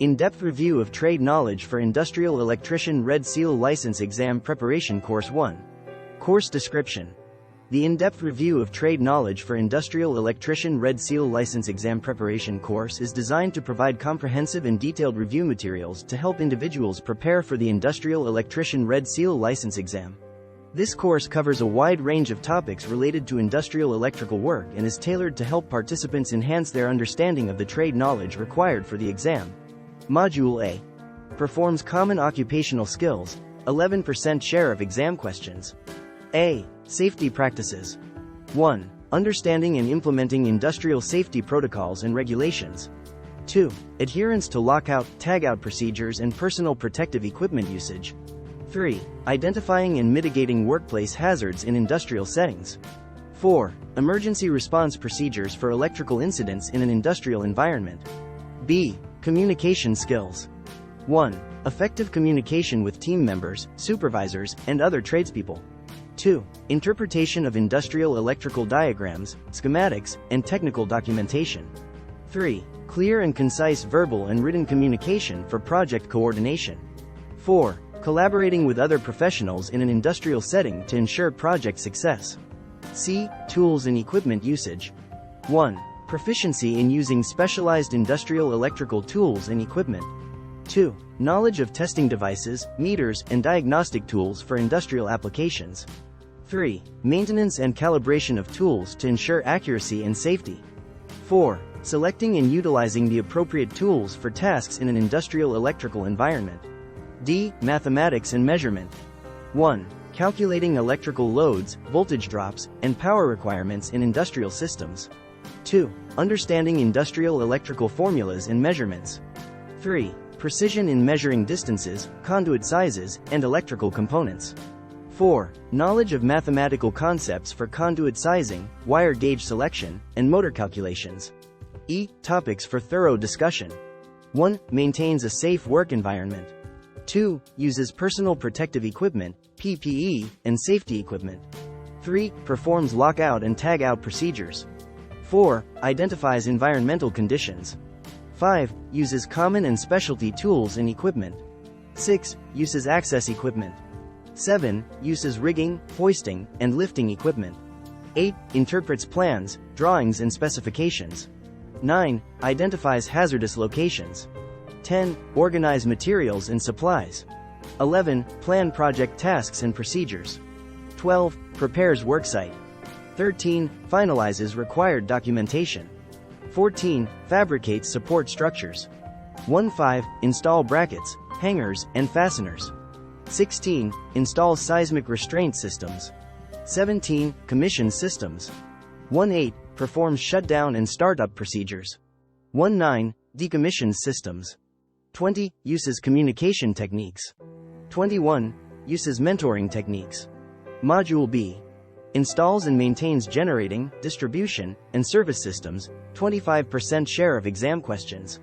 In-depth review of trade knowledge for Industrial Electrician Red Seal License Exam Preparation Course 1. Course description. The in-depth review of trade knowledge for Industrial Electrician Red Seal License Exam Preparation course is designed to provide comprehensive and detailed review materials to help individuals prepare for the Industrial Electrician Red Seal License Exam. This course covers a wide range of topics related to industrial electrical work and is tailored to help participants enhance their understanding of the trade knowledge required for the exam. Module A. Performs common occupational skills, 11% share of exam questions. A. Safety practices. 1. Understanding and implementing industrial safety protocols and regulations. 2. Adherence to lockout, tagout procedures and personal protective equipment usage. 3. Identifying and mitigating workplace hazards in industrial settings. 4. Emergency response procedures for electrical incidents in an industrial environment. B. Communication skills. 1. Effective communication with team members, supervisors, and other tradespeople. 2. Interpretation of industrial electrical diagrams, schematics, and technical documentation. 3. Clear and concise verbal and written communication for project coordination. 4. Collaborating with other professionals in an industrial setting to ensure project success. C. Tools and equipment usage. 1. Proficiency in using specialized industrial electrical tools and equipment. 2. Knowledge of testing devices, meters, and diagnostic tools for industrial applications. 3. Maintenance and calibration of tools to ensure accuracy and safety. 4. Selecting and utilizing the appropriate tools for tasks in an industrial electrical environment. D. Mathematics and measurement. 1. Calculating electrical loads, voltage drops, and power requirements in industrial systems. 2. Understanding industrial electrical formulas and measurements. 3. Precision in measuring distances, conduit sizes, and electrical components. 4. Knowledge of mathematical concepts for conduit sizing, wire gauge selection, and motor calculations. E. Topics for thorough discussion. 1. Maintains a safe work environment. 2. Uses personal protective equipment, PPE, and safety equipment. 3. Performs lockout and tagout procedures. 4. Identifies environmental conditions. 5. Uses common and specialty tools and equipment. 6. Uses access equipment. 7. Uses rigging, hoisting, and lifting equipment. 8. Interprets plans, drawings and specifications. 9. Identifies hazardous locations. 10. Organize materials and supplies. 11. Plan project tasks and procedures. 12. Prepares worksite. 13. Finalizes required documentation. 14. Fabricates support structures. 15. Install brackets, hangers, and fasteners. 16. Installs seismic restraint systems. 17. Commissions systems. 18. Performs shutdown and startup procedures. 19. Decommissions systems. 20. Uses communication techniques. 21. Uses mentoring techniques. Module B. Installs and maintains generating, distribution, and service systems, 25% share of exam questions.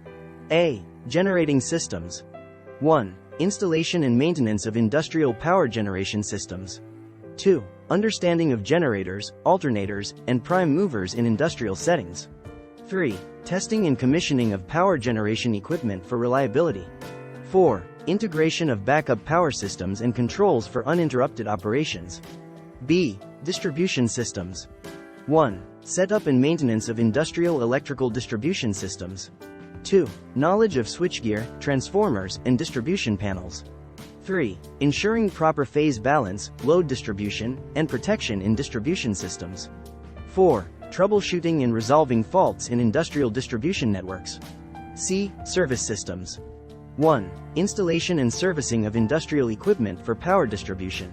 A. Generating systems. 1. Installation and maintenance of industrial power generation systems. 2. Understanding of generators, alternators, and prime movers in industrial settings. 3. Testing and commissioning of power generation equipment for reliability. 4. Integration of backup power systems and controls for uninterrupted operations. B. Distribution systems. 1. Setup and maintenance of industrial electrical distribution systems. 2. Knowledge of switchgear, transformers, and distribution panels. 3. Ensuring proper phase balance, load distribution, and protection in distribution systems. 4. Troubleshooting and resolving faults in industrial distribution networks. C. Service systems. 1. Installation and servicing of industrial equipment for power distribution.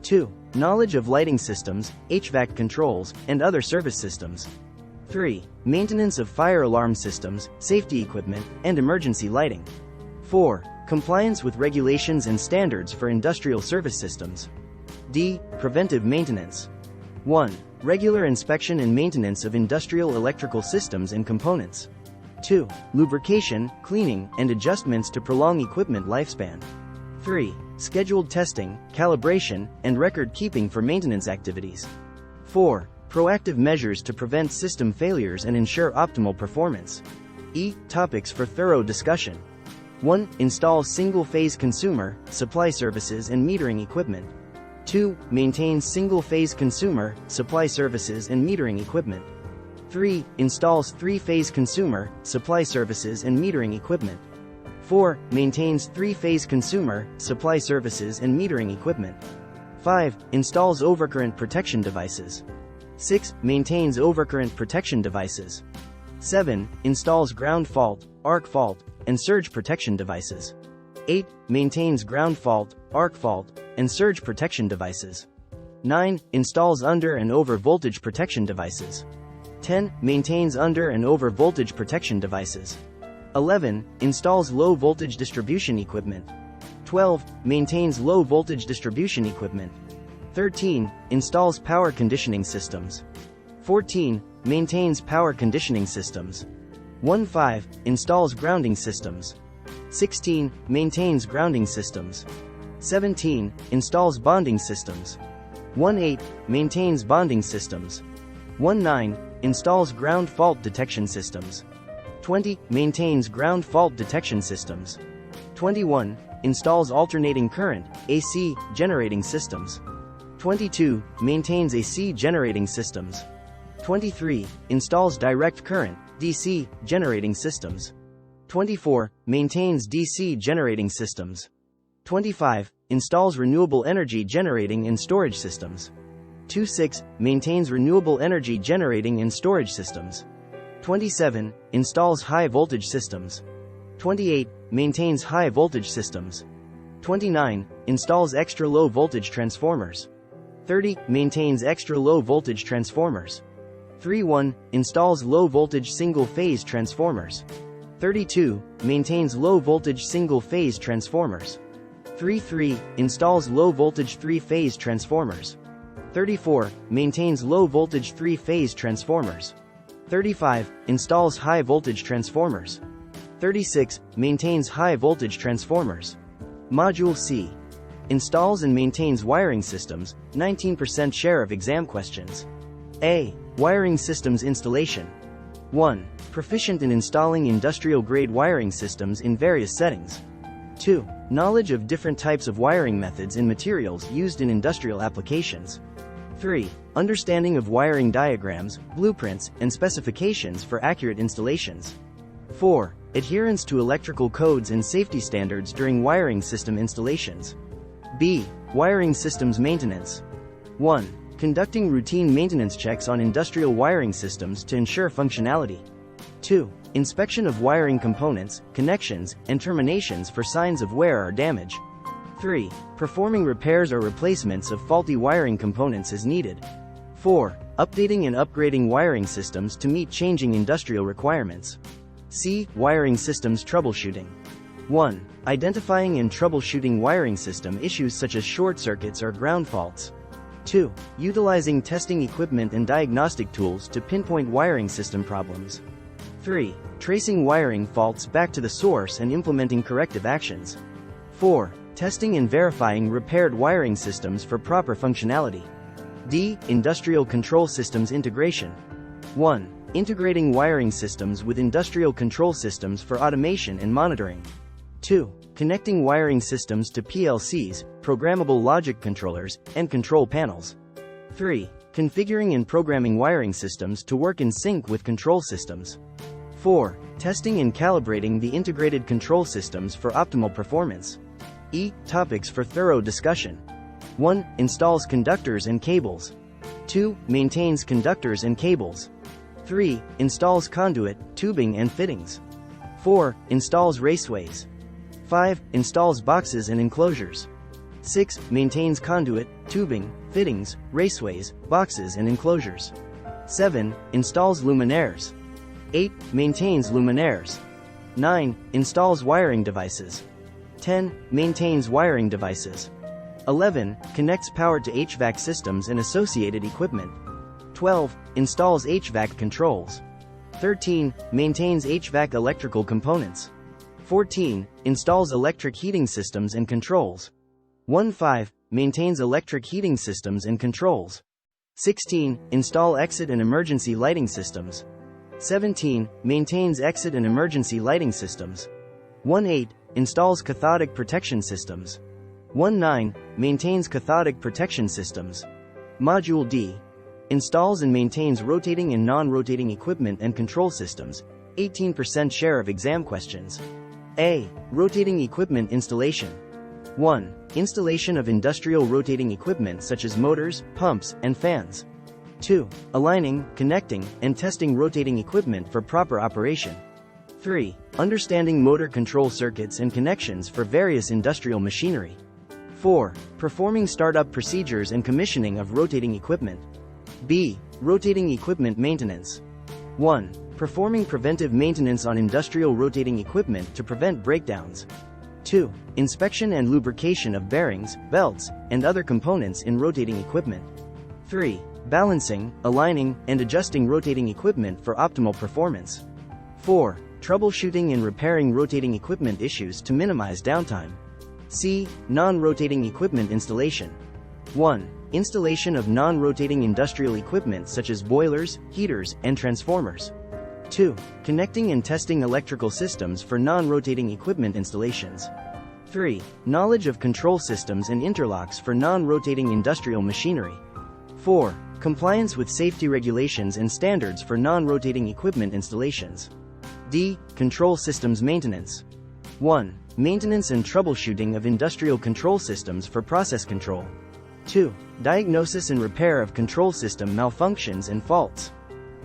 2. Knowledge of lighting systems, HVAC controls, and other service systems. 3. Maintenance of fire alarm systems, safety equipment, and emergency lighting. 4. Compliance with regulations and standards for industrial service systems. D. Preventive maintenance. 1. Regular inspection and maintenance of industrial electrical systems and components. 2. Lubrication, cleaning, and adjustments to prolong equipment lifespan. 3. Scheduled testing, calibration, and record keeping for maintenance activities. 4. Proactive measures to prevent system failures and ensure optimal performance. E. Topics for thorough discussion. 1. Installs single-phase consumer, supply services and metering equipment. 2. Maintains single-phase consumer, supply services and metering equipment. 3. Installs three-phase consumer, supply services and metering equipment. 4. Maintains three-phase consumer, supply services and metering equipment. 5. Installs overcurrent protection devices. 6. Maintains overcurrent protection devices. 7. Installs ground fault, arc fault, and surge protection devices. 8. Maintains ground fault, arc fault, and surge protection devices. 9. Installs under and over voltage protection devices. 10. Maintains under and over voltage protection devices. 11. Installs low voltage distribution equipment. 12. Maintains low voltage distribution equipment. 13. Installs power conditioning systems. 14. Maintains power conditioning systems. 15. Installs grounding systems. 16. Maintains grounding systems. 17. Installs bonding systems. 18. Maintains bonding systems. 19. Installs ground fault detection systems. 20. Maintains ground fault detection systems. 21. Installs alternating current, AC, generating systems. 22. Maintains AC generating systems. 23. Installs direct current, DC, generating systems. 24. Maintains DC generating systems. 25. Installs renewable energy generating and storage systems. 26. Maintains renewable energy generating and storage systems. 27. Installs high voltage systems. 28. Maintains high voltage systems. 29. Installs extra low voltage transformers. 30. Maintains extra low voltage transformers. 31. Installs low voltage single phase transformers. 32. Maintains low voltage single phase transformers. 33. Installs low voltage three-phase transformers. 34. Maintains low voltage three-phase transformers. 35. Installs high voltage transformers. 36. Maintains high voltage transformers. Module C. Installs and maintains wiring systems, 19% share of exam questions. A. Wiring systems installation. 1. Proficient in installing industrial-grade wiring systems in various settings. 2. Knowledge of different types of wiring methods and materials used in industrial applications. 3. Understanding of wiring diagrams, blueprints, and specifications for accurate installations. 4. Adherence to electrical codes and safety standards during wiring system installations. B. Wiring systems maintenance. 1. Conducting routine maintenance checks on industrial wiring systems to ensure functionality. 2. Inspection of wiring components, connections, and terminations for signs of wear or damage. 3. Performing repairs or replacements of faulty wiring components as needed. 4. Updating and upgrading wiring systems to meet changing industrial requirements. C. Wiring systems troubleshooting. 1. Identifying and troubleshooting wiring system issues such as short circuits or ground faults. 2. Utilizing testing equipment and diagnostic tools to pinpoint wiring system problems. 3. Tracing wiring faults back to the source and implementing corrective actions. 4. Testing and verifying repaired wiring systems for proper functionality. D. Industrial control systems integration. 1. Integrating wiring systems with industrial control systems for automation and monitoring. 2. Connecting wiring systems to PLCs, programmable logic controllers, and control panels. 3. Configuring and programming wiring systems to work in sync with control systems. 4. Testing and calibrating the integrated control systems for optimal performance. E. Topics for thorough discussion. 1. Installs conductors and cables. 2. Maintains conductors and cables. 3. Installs conduit, tubing and fittings. 4. Installs raceways. 5. Installs boxes and enclosures. 6. Maintains conduit, tubing, fittings, raceways, boxes and enclosures. 7. Installs luminaires. 8. Maintains luminaires. 9. Installs wiring devices. 10. Maintains wiring devices. 11. Connects power to HVAC systems and associated equipment. 12. Installs HVAC controls. 13. Maintains HVAC electrical components. 14. Installs electric heating systems and controls. 15. Maintains electric heating systems and controls. 16. Install exit and emergency lighting systems. 17. Maintains exit and emergency lighting systems. 18. Installs cathodic protection systems. 1-9. Maintains cathodic protection systems. Module D. Installs and maintains rotating and non-rotating equipment and control systems. 18% share of exam questions. A. Rotating equipment installation. 1. Installation of industrial rotating equipment such as motors, pumps, and fans. 2. Aligning, connecting, and testing rotating equipment for proper operation. 3. Understanding motor control circuits and connections for various industrial machinery. 4. Performing startup procedures and commissioning of rotating equipment. B. Rotating equipment maintenance. 1. Performing preventive maintenance on industrial rotating equipment to prevent breakdowns. 2. Inspection and lubrication of bearings, belts, and other components in rotating equipment. 3. Balancing, aligning, and adjusting rotating equipment for optimal performance. 4. Troubleshooting and repairing rotating equipment issues to minimize downtime. C. Non-rotating equipment installation. 1. Installation of non-rotating industrial equipment such as boilers, heaters, and transformers. 2. Connecting and testing electrical systems for non-rotating equipment installations. 3. Knowledge of control systems and interlocks for non-rotating industrial machinery. 4. Compliance with safety regulations and standards for non-rotating equipment installations. D. Control systems maintenance. 1. Maintenance and troubleshooting of industrial control systems for process control. 2. Diagnosis and repair of control system malfunctions and faults.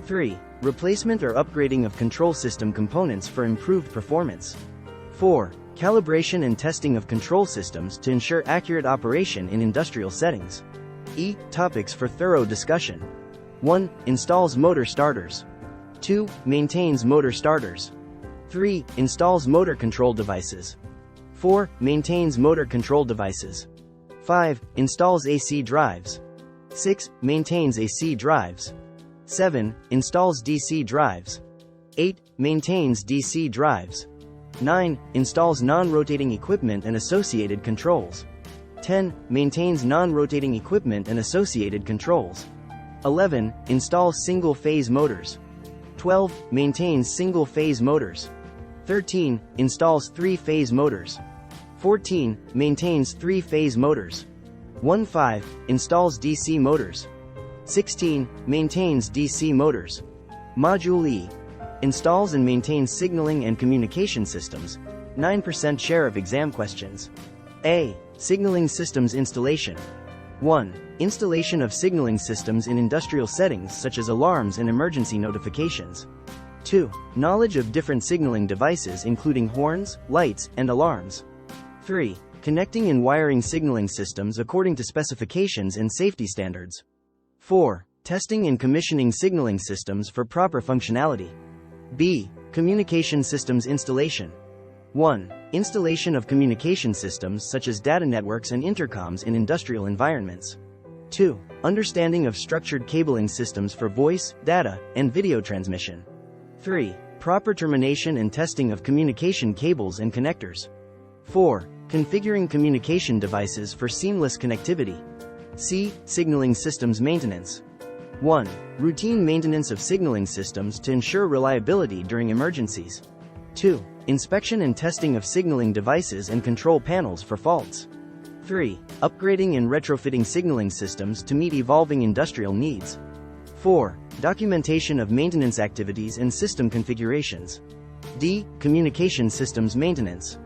3. Replacement or upgrading of control system components for improved performance. 4. Calibration and testing of control systems to ensure accurate operation in industrial settings. E. Topics for thorough discussion. 1. Installs motor starters. 2. Maintains motor starters. 3. Installs motor control devices. 4. Maintains motor control devices. 5. Installs AC drives. 6. Maintains AC drives. 7. Installs DC drives. 8. Maintains DC drives. 9. Installs non-rotating equipment and associated controls. 10. Maintains non-rotating equipment and associated controls. 11. Installs single-phase motors. 12. Maintains single-phase motors. 13. Installs three-phase motors. 14. Maintains three-phase motors. 15. Installs DC motors. 16. Maintains DC motors. Module E. Installs and maintains signaling and communication systems. 9% share of exam questions. A. Signaling systems installation. 1. Installation of signaling systems in industrial settings such as alarms and emergency notifications. 2. Knowledge of different signaling devices including horns, lights, and alarms. 3. Connecting and wiring signaling systems according to specifications and safety standards. 4. Testing and commissioning signaling systems for proper functionality. B. Communication systems installation. 1. Installation of communication systems such as data networks and intercoms in industrial environments. 2. Understanding of structured cabling systems for voice, data, and video transmission. 3. Proper termination and testing of communication cables and connectors. 4. Configuring communication devices for seamless connectivity. C. Signaling systems maintenance. 1. Routine maintenance of signaling systems to ensure reliability during emergencies. 2. Inspection and testing of signaling devices and control panels for faults. 3. Upgrading and retrofitting signaling systems to meet evolving industrial needs. 4. Documentation of maintenance activities and system configurations. D. Communication systems maintenance.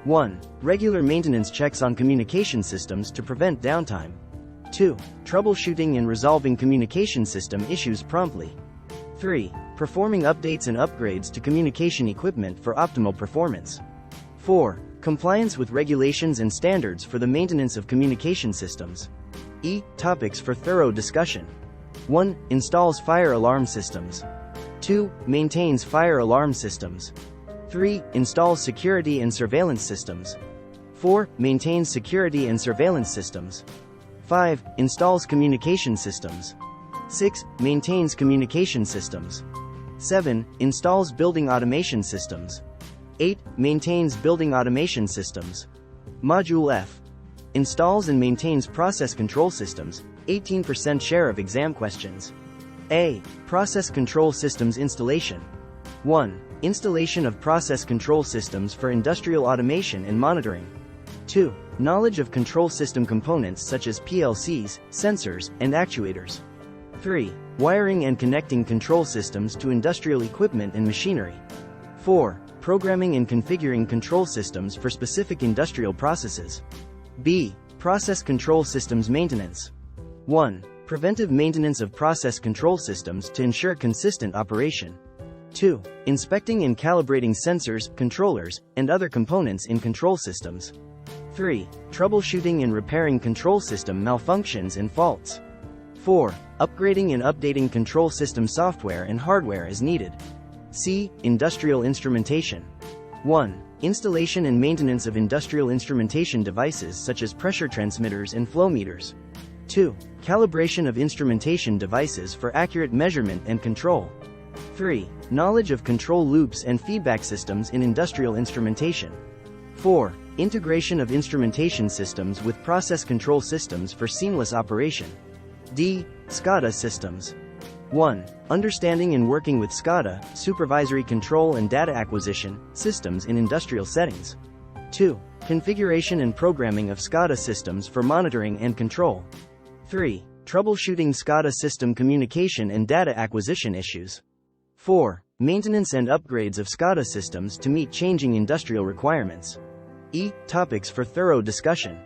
1. Regular maintenance checks on communication systems to prevent downtime. 2. Troubleshooting and resolving communication system issues promptly. 3. Performing updates and upgrades to communication equipment for optimal performance. 4. Compliance with regulations and standards for the maintenance of communication systems. E. Topics for thorough discussion. 1. Installs fire alarm systems. 2. Maintains fire alarm systems. 3. Installs security and surveillance systems. 4. Maintains security and surveillance systems. 5. Installs communication systems. 6. Maintains communication systems. 7. Installs building automation systems. 8. Maintains building automation systems. Module F. Installs and maintains process control systems. 18% share of exam questions. A. Process control systems installation. 1. Installation of process control systems for industrial automation and monitoring. 2. Knowledge of control system components such as PLCs, sensors, and actuators. 3. Wiring and connecting control systems to industrial equipment and machinery. 4. Programming and configuring control systems for specific industrial processes. B. Process control systems maintenance. 1. Preventive maintenance of process control systems to ensure consistent operation. 2. Inspecting and calibrating sensors, controllers, and other components in control systems. 3. Troubleshooting and repairing control system malfunctions and faults. 4. Upgrading and updating control system software and hardware as needed. C. Industrial instrumentation. 1. Installation and maintenance of industrial instrumentation devices such as pressure transmitters and flow meters. 2. Calibration of instrumentation devices for accurate measurement and control. 3. Knowledge of control loops and feedback systems in industrial instrumentation. 4. Integration of instrumentation systems with process control systems for seamless operation. D. SCADA systems. 1. Understanding and working with SCADA, supervisory control and data acquisition, systems in industrial settings. 2. Configuration and programming of SCADA systems for monitoring and control. 3. Troubleshooting SCADA system communication and data acquisition issues. 4. Maintenance and upgrades of SCADA systems to meet changing industrial requirements. E. Topics for thorough discussion.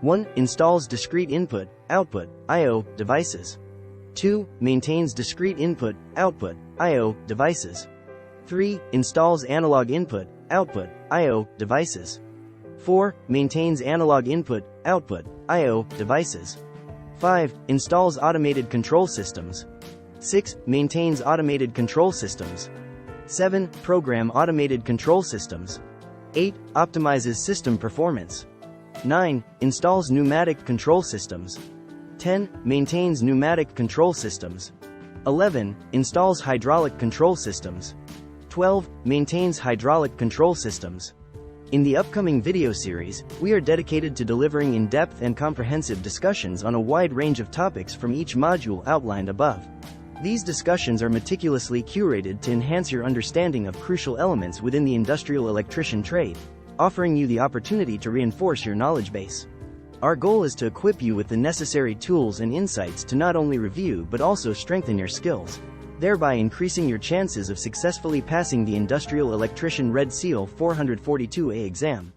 1. Installs discrete input, output, I/O devices. 2. Maintains discrete input, output, I/O devices. 3. Installs analog input, output, I/O devices. 4. Maintains analog input, output, I/O devices. 5. Installs automated control systems. 6. Maintains automated control systems. 7. Program automated control systems. 8. Optimizes system performance. 9. Installs pneumatic control systems. 10. Maintains pneumatic control systems. 11. Installs hydraulic control systems. 12. Maintains hydraulic control systems. In the upcoming video series, we are dedicated to delivering in-depth and comprehensive discussions on a wide range of topics from each module outlined above. These discussions are meticulously curated to enhance your understanding of crucial elements within the industrial electrician trade, offering you the opportunity to reinforce your knowledge base. Our goal is to equip you with the necessary tools and insights to not only review but also strengthen your skills, thereby increasing your chances of successfully passing the Industrial Electrician Red Seal 442A exam.